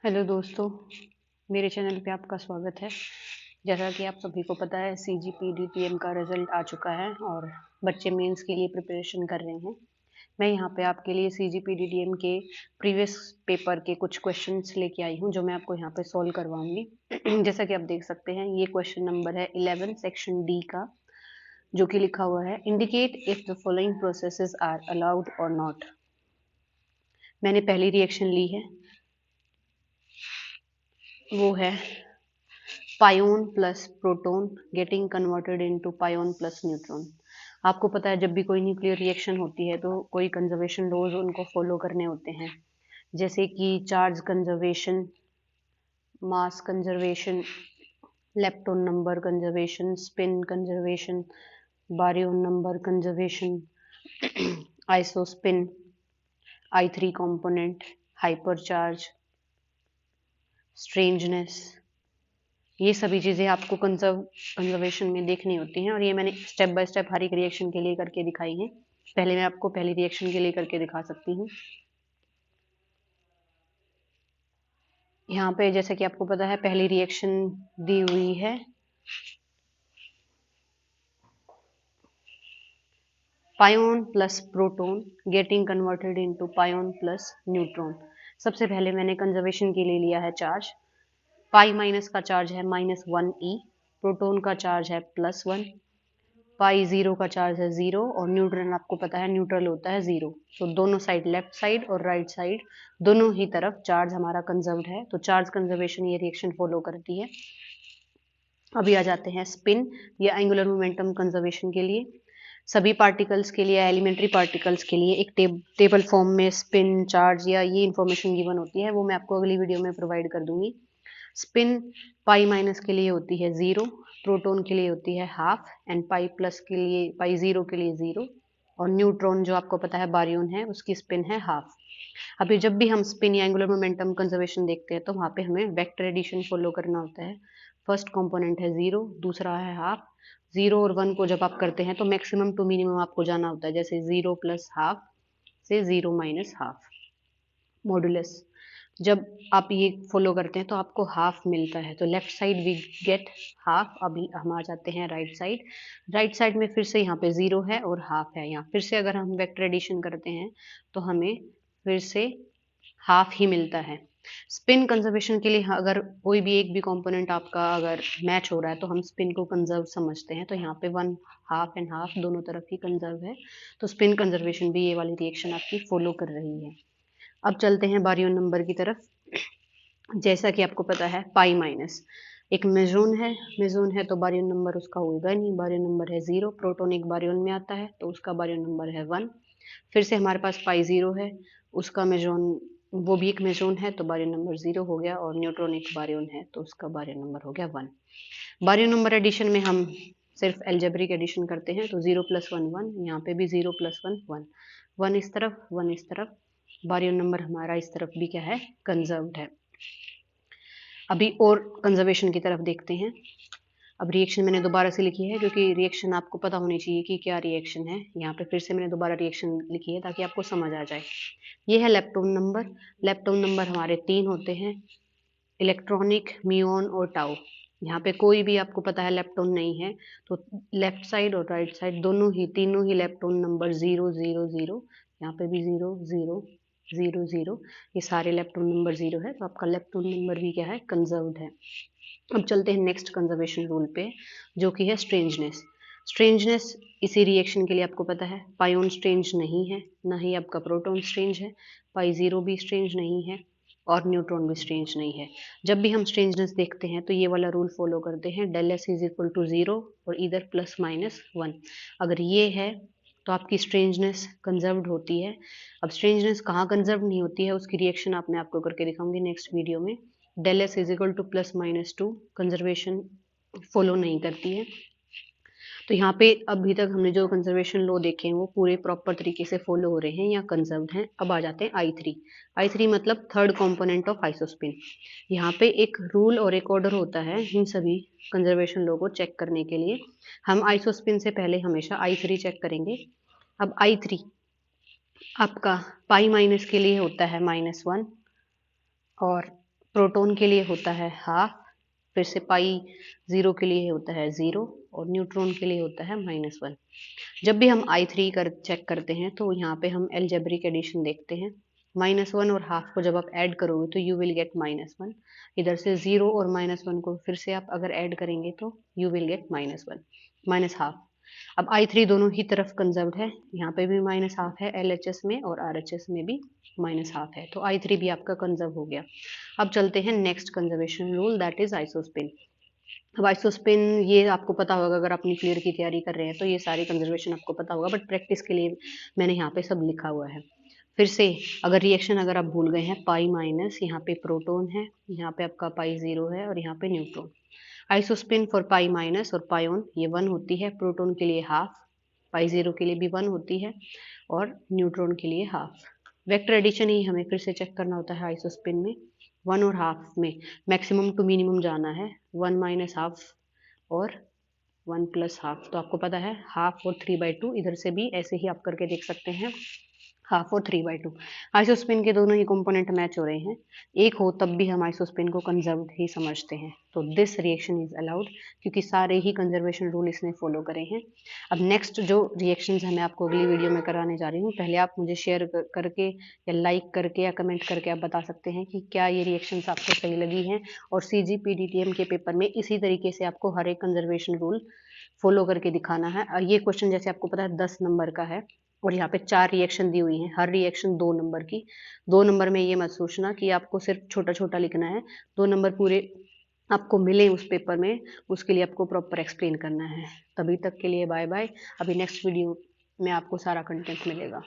Hello दोस्तों, मेरे channel पे आपका स्वागत है। जैसा कि आप सभी को पता है CGPDTM का रिजल्ट आ चुका है और बच्चे मेंस के लिए प्रिपरेशन कर रहे हैं। मैं यहाँ पे आपके लिए CGPDTM के प्रीवियस पेपर के कुछ क्वेश्चंस लेके आई हूँ जो मैं आपको यहाँ पे सॉल्व करवाऊंगी। जैसा कि आप देख सकते हैं ये क्वेश्चन नंबर है 11 सेक्शन डी का, जो कि लिखा हुआ है indicate if the following processes are allowed और नॉट। मैंने पहली रिएक्शन ली है, वो है pion plus proton getting converted into pion plus neutron. आपको पता है जब भी कोई न्यूक्लियर रिएक्शन होती है तो कोई कंजर्वेशन लॉज उनको फॉलो करने होते हैं, जैसे कि charge conservation, mass conservation, lepton number conservation, spin conservation, baryon number conservation, isospin, I3 component, hypercharge, strangeness. ये सभी चीज़ें आपको कंजर्वेशन में देखनी होती हैं और ये मैंने स्टेप बाय स्टेप हर एक रिएक्शन के लिए करके दिखाई है। पहले मैं आपको पहली रिएक्शन के लिए करके दिखा सकती हूँ। यहाँ पे जैसे कि आपको पता है पहली रिएक्शन दी हुई है pion plus proton getting converted into pion plus neutron. सबसे पहले मैंने कंजर्वेशन के लिए लिया है चार्ज। पाई माइनस का चार्ज है -1e, प्रोटॉन का चार्ज है +1, पाई जीरो का चार्ज है 0 और न्यूट्रल आपको पता है न्यूट्रल होता है 0। तो दोनों साइड, लेफ्ट साइड और राइट साइड, दोनों ही तरफ चार्ज हमारा कंजर्व्ड है, तो चार्ज कंजर्वेशन ये रिएक्शन फॉलो करती है। अभी आ जाते हैं स्पिन या एंगुलर मोमेंटम कंजर्वेशन के लिए। सभी पार्टिकल्स के लिए, एलिमेंट्री पार्टिकल्स के लिए एक टेबल फॉर्म में स्पिन, चार्ज या ये इंफॉर्मेशन गिवन होती है, वो मैं आपको अगली वीडियो में प्रोवाइड कर दूंगी। स्पिन पाई माइनस के लिए होती है 0, प्रोटॉन के लिए होती है हाफ एंड पाई प्लस के लिए, पाई जीरो के लिए 0 और न्यूट्रॉन जो आपको पता है बारियन है उसकी स्पिन है हाफ। अभी जब भी हम स्पिन या एंगुलर मोमेंटम कंजर्वेशन देखते हैं तो वहाँ पे हमें वेक्टर एडिशन फॉलो करना होता है। फर्स्ट कंपोनेंट है 0, दूसरा है हाफ। 0 और 1 को जब आप करते हैं तो मैक्सिमम टू मिनिमम आपको जाना होता है, जैसे 0 प्लस हाफ से 0 माइनस हाफ मॉडुलस। जब आप ये फॉलो करते हैं तो आपको हाफ मिलता है, तो left side we get half. अभी हम आ जाते हैं राइट साइड। राइट साइड में फिर से यहाँ पे 0 है और हाफ है। यहाँ फिर से अगर हम वेक्टर एडिशन करते हैं तो हमें फिर से हाफ ही मिलता है। स्पिन कंजर्वेशन के लिए अगर कोई भी एक भी कंपोनेंट आपका अगर मैच हो रहा है तो हम स्पिन को कंजर्व समझते हैं, तो यहाँ पे 1 हाफ एंड हाफ दोनों तरफ ही कंजर्व है, तो स्पिन कंजर्वेशन भी ये वाली रिएक्शन आपकी फॉलो कर रही है। अब चलते हैं बारियन नंबर की तरफ। जैसा कि आपको पता है पाई माइनस एक मेजोन है तो बारियन नंबर उसका होगा नहीं, बारियन नंबर है 0। प्रोटॉन एक बारियन में आता है तो उसका बारियन नंबर है 1। फिर से हमारे पास पाई 0 है, उसका मेजोन, वो भी एक मेजोन है तो बारियन नंबर 0 हो गया, और न्यूट्रॉन एक बारियन है तो उसका बारियन नंबर हो गया 1। बारियन नंबर एडिशन में हम सिर्फ एल्जेब्रिक एडिशन करते हैं, तो 0 + 1 1, यहाँ पे भी 0 + 1 1, 1 इस तरफ 1 इस तरफ, बारियन नंबर हमारा इस तरफ भी क्या है, कंजर्व्ड है। अभी और कंजर्वेशन की तरफ देखते हैं। अब रिएक्शन मैंने दोबारा से लिखी है क्योंकि रिएक्शन आपको पता होनी चाहिए कि क्या रिएक्शन है। यहाँ पे फिर से मैंने दोबारा रिएक्शन लिखी है ताकि आपको समझ आ जाए। ये है लेप्टॉन नंबर। लेप्टॉन नंबर हमारे 3 होते हैं, इलेक्ट्रॉनिक, म्यूऑन और टाउ। यहाँ पे कोई भी आपको पता है लेप्टॉन नहीं है, तो लेफ्ट साइड और राइट साइड दोनों ही, तीनों ही लेप्टॉन नंबर 0 0 0, यहाँ पे भी 0 0 0 0, ये सारे लेप्टॉन नंबर 0 है, तो आपका लेप्टॉन नंबर भी क्या है, कंजर्व्ड है। अब चलते हैं नेक्स्ट कंजर्वेशन रूल पे, जो कि है स्ट्रेंजनेस। स्ट्रेंजनेस इसी रिएक्शन के लिए आपको पता है पायोन स्ट्रेंज नहीं है, ना ही आपका प्रोटॉन स्ट्रेंज है, पाई 0 भी स्ट्रेंज नहीं है और न्यूट्रॉन भी स्ट्रेंज नहीं है। जब भी हम स्ट्रेंजनेस देखते हैं तो ये वाला रूल फॉलो करते हैं, del S is equal to 0 और इधर +-1। अगर ये है तो आपकी स्ट्रेंजनेस कंजर्व्ड होती है। अब स्ट्रेंजनेस कहाँ कंजर्व नहीं होती है उसकी रिएक्शन आप मैं आपको करके दिखाऊंगी नेक्स्ट वीडियो में। Del S is equal to +-2 conservation follow नहीं करती है। तो यहाँ पे अभी तक हमने जो कंजर्वेशन लॉ देखे हैं वो पूरे प्रॉपर तरीके से फॉलो हो रहे हैं या कंजर्व्ड हैं। अब आ जाते हैं I3। I3 मतलब थर्ड कंपोनेंट ऑफ आइसोस्पिन। यहाँ पे एक रूल और एक ऑर्डर होता है इन सभी कंजर्वेशन लॉ को चेक करने के लिए। हम आइसोस्पिन से पहले हमेशा I3 चेक करेंगे। अब I3 आपका पाई माइनस के लिए होता है -1 और प्रोटॉन के लिए होता है हाफ, फिर से पाई जीरो के लिए होता है जीरो, और न्यूट्रॉन के लिए होता है -1। जब भी हम I3 चेक करते हैं तो यहाँ पे हम एल्जेब्रिक एडिशन देखते हैं। -1 और हाफ को जब आप ऐड करोगे तो यू विल गेट -1। इधर से जीरो और -1 को फिर से आप अगर ऐड करेंगे तो you will get -1 minus half. अब I3 दोनों ही तरफ कंजर्व्ड है, यहाँ पे भी -1/2 है LHS में और RHS में भी -1/2 है, तो I3 भी आपका कंजर्व हो गया। अब चलते हैं next conservation rule, that is isospin. अब आइसोस्पिन ये आपको पता होगा, अगर आप न्यूक्लियर की तैयारी कर रहे हैं तो ये सारी कंजर्वेशन आपको पता होगा, बट प्रैक्टिस के लिए मैंने यहाँ पे सब लिखा हुआ है। फिर से अगर रिएक्शन अगर आप भूल गए हैं, पाई माइनस, यहाँ पे प्रोटॉन है, यहाँ पे आपका पाई जीरो है और यहाँ पे neutron. Isospin for pi minus और पायोन ये 1 होती है, प्रोटॉन के लिए हाफ, पाई जीरो के लिए भी 1 होती है और न्यूट्रॉन के लिए हाफ। वेक्टर एडिशन ही हमें फिर से चेक करना होता है आइसोस्पिन में। 1 और हाफ में मैक्सिमम टू मिनिमम जाना है, 1 माइनस हाफ और 1 प्लस हाफ, तो आपको पता है हाफ और 3/2, इधर से भी ऐसे ही आप करके देख सकते हैं, हाफ और 3/2। आइसोस्पिन के दोनों ही कंपोनेंट मैच हो रहे हैं, एक हो तब भी हम आइसोस्पिन को कंजर्व्ड ही समझते हैं, तो दिस रिएक्शन इज अलाउड, क्योंकि सारे ही कंजर्वेशन रूल इसने फॉलो करे हैं। अब नेक्स्ट जो रिएक्शंस हैं मैं आपको अगली वीडियो में कराने जा रही हूँ, पहले आप मुझे शेयर करके या लाइक करके या कमेंट करके आप बता सकते हैं कि क्या ये रिएक्शंस आपको सही लगी हैं, और CGPDTM के पेपर में इसी तरीके से आपको हर एक कंजर्वेशन रूल फॉलो करके दिखाना है। और ये क्वेश्चन जैसे आपको पता है 10 नंबर का है, और यहाँ पे 4 रिएक्शन दी हुई हैं, हर रिएक्शन 2 नंबर की। 2 नंबर में ये मत सोचना कि आपको सिर्फ छोटा छोटा लिखना है, 2 नंबर पूरे आपको मिले उस पेपर में, उसके लिए आपको प्रॉपर एक्सप्लेन करना है। तभी तक के लिए बाय बाय। अभी नेक्स्ट वीडियो में आपको सारा कंटेंट मिलेगा।